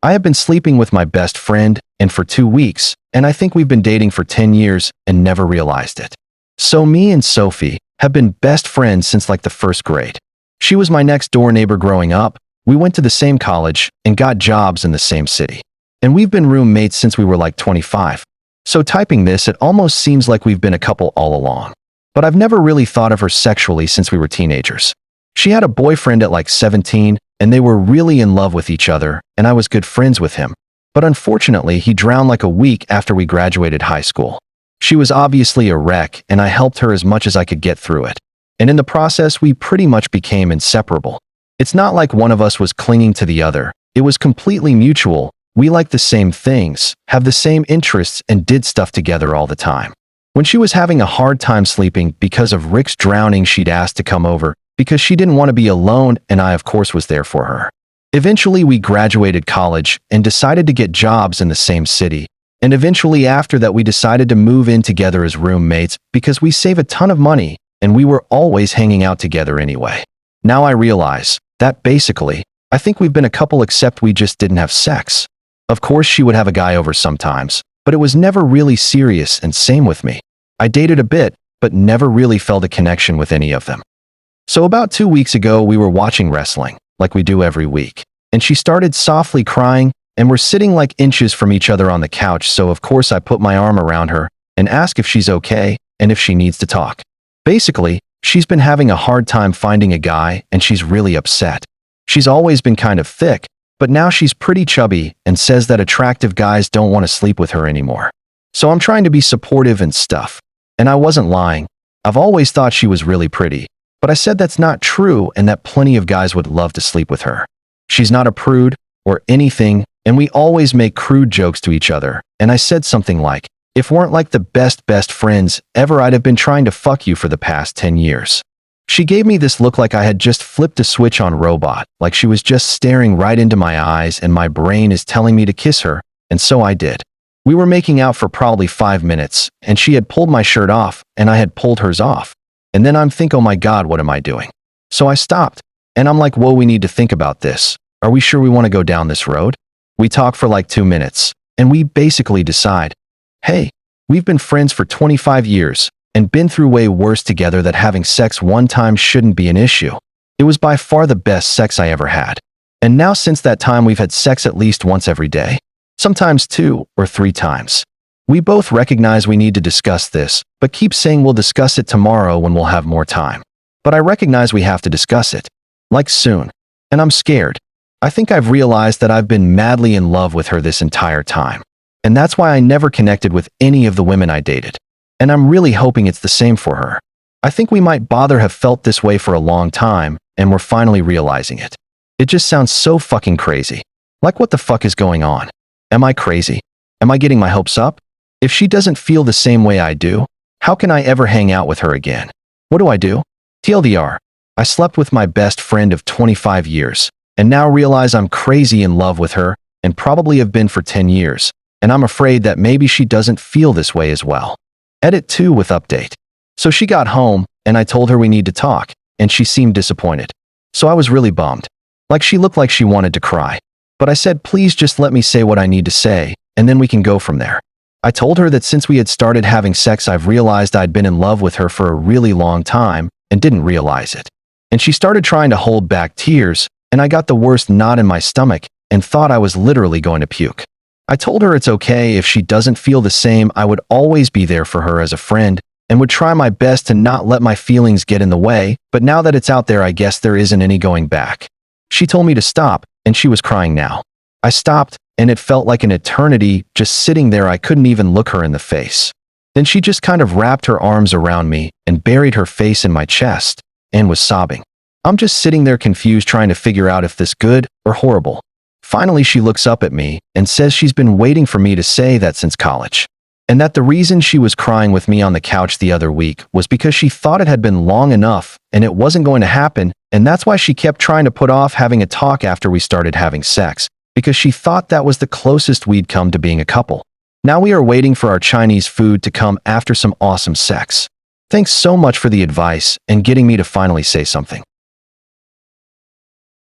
I have been sleeping with my best friend, and for 2 weeks, and I think we've been dating for 10 years and never realized it. So me and Sophie have been best friends since like the first grade. She was my next door neighbor growing up. We went to the same college and got jobs in the same city. And we've been roommates since we were like 25. So typing this, it almost seems like we've been a couple all along. But I've never really thought of her sexually since we were teenagers. She had a boyfriend at like 17, and they were really in love with each other, and I was good friends with him. But unfortunately, he drowned like a week after we graduated high school. She was obviously a wreck, and I helped her as much as I could get through it. And in the process, we pretty much became inseparable. It's not like one of us was clinging to the other. It was completely mutual. We liked the same things, have the same interests, and did stuff together all the time. When she was having a hard time sleeping because of Rick's drowning, she'd asked to come over because she didn't want to be alone, and I of course was there for her. Eventually we graduated college and decided to get jobs in the same city. And eventually after that we decided to move in together as roommates because we save a ton of money and we were always hanging out together anyway. Now I realize that basically, I think we've been a couple except we just didn't have sex. Of course she would have a guy over sometimes, but it was never really serious, and same with me. I dated a bit, but never really felt a connection with any of them. So about 2 weeks ago we were watching wrestling, like we do every week, and she started softly crying, and we're sitting like inches from each other on the couch, so of course I put my arm around her and ask if she's okay and if she needs to talk. Basically, she's been having a hard time finding a guy and she's really upset. She's always been kind of thick, but now she's pretty chubby and says that attractive guys don't want to sleep with her anymore. So I'm trying to be supportive and stuff. And I wasn't lying. I've always thought she was really pretty, but I said that's not true and that plenty of guys would love to sleep with her. She's not a prude or anything, and we always make crude jokes to each other. And I said something like, if weren't like the best friends ever, I'd have been trying to fuck you for the past 10 years. She gave me this look like I had just flipped a switch on robot, like she was just staring right into my eyes and my brain is telling me to kiss her, and so I did. We were making out for probably 5 minutes, and she had pulled my shirt off, and I had pulled hers off. And then I'm thinking, oh my God, what am I doing? So I stopped, and I'm like, whoa, we need to think about this. Are we sure we want to go down this road? We talk for like 2 minutes, and we basically decide, hey, we've been friends for 25 years, and been through way worse together, that having sex one time shouldn't be an issue. It was by far the best sex I ever had. And now since that time we've had sex at least once every day. Sometimes 2 or 3 times. We both recognize we need to discuss this, but keep saying we'll discuss it tomorrow when we'll have more time. But I recognize we have to discuss it. Like soon. And I'm scared. I think I've realized that I've been madly in love with her this entire time. And that's why I never connected with any of the women I dated. And I'm really hoping it's the same for her. I think we might bother have felt this way for a long time, and we're finally realizing it. It just sounds so fucking crazy. Like, what the fuck is going on? Am I crazy? Am I getting my hopes up? If she doesn't feel the same way I do, how can I ever hang out with her again? What do I do? TLDR, I slept with my best friend of 25 years, and now realize I'm crazy in love with her, and probably have been for 10 years, and I'm afraid that maybe she doesn't feel this way as well. Edit 2 with update. So she got home, and I told her we need to talk, and she seemed disappointed. So I was really bummed. Like, she looked like she wanted to cry. But I said, please just let me say what I need to say, and then we can go from there. I told her that since we had started having sex, I've realized I'd been in love with her for a really long time, and didn't realize it. And she started trying to hold back tears, and I got the worst knot in my stomach, and thought I was literally going to puke. I told her it's okay if she doesn't feel the same. I would always be there for her as a friend, and would try my best to not let my feelings get in the way, but now that it's out there, I guess there isn't any going back. She told me to stop, and she was crying now. I stopped, and it felt like an eternity just sitting there. I couldn't even look her in the face. Then she just kind of wrapped her arms around me and buried her face in my chest, and was sobbing. I'm just sitting there confused, trying to figure out if this good or horrible. Finally, she looks up at me and says she's been waiting for me to say that since college. And that the reason she was crying with me on the couch the other week was because she thought it had been long enough and it wasn't going to happen, and that's why she kept trying to put off having a talk after we started having sex, because she thought that was the closest we'd come to being a couple. Now we are waiting for our Chinese food to come after some awesome sex. Thanks so much for the advice and getting me to finally say something.